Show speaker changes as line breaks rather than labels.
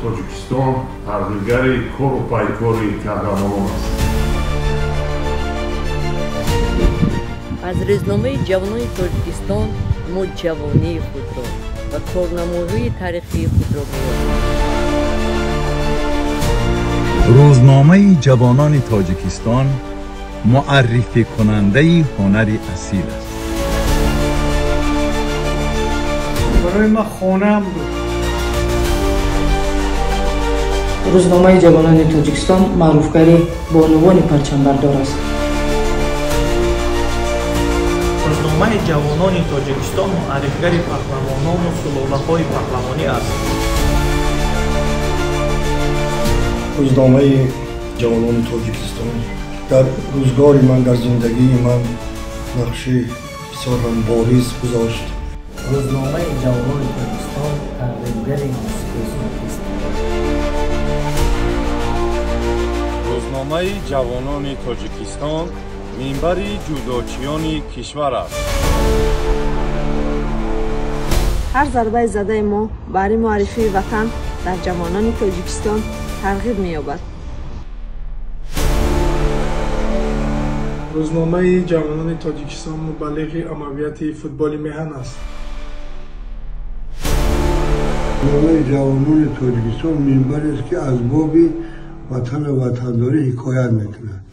тоҷикистон тарғибгари кору пайкори қаҳрамонон аст.
аз рӯзномаи ҷавонони тоҷикистон мо ҷавонии худро ва корнамоҳои таърихии худро меёбем.
روزنامه جوانان تاجیکستان معرفی کننده هنری اصیل است.
برای ما خانه‌ام بود.
روزنامه جوانان تاجیکستان معروفگری بانوان پرچمبردار است.
روزنامه جوانان تاجیکستان معرفگری پهلوانان و سلاله‌های پهلوانی است.
روزنامه جوانان تاجیکستان در روزگار من در زندگی من نقشی بسیار بارز گذاشت.
روزنامه جوانان تاجیکستان ترغیبگر موسیقی سنتی است.
روزنامه جوانان تاجیکستان منبر جودوچیان کشور است.
هر ضربه زده ما برای معرفی وطن در جوانان تاجیکستان ترغیب می‌یابد.
روزنامه جوانان تاجیکستان مبلغ عمویت فوتبال میهن است.
روزنامه جوانان تاجیکستان منبری است که از باب وطن و وطنداری حکایت می‌کند.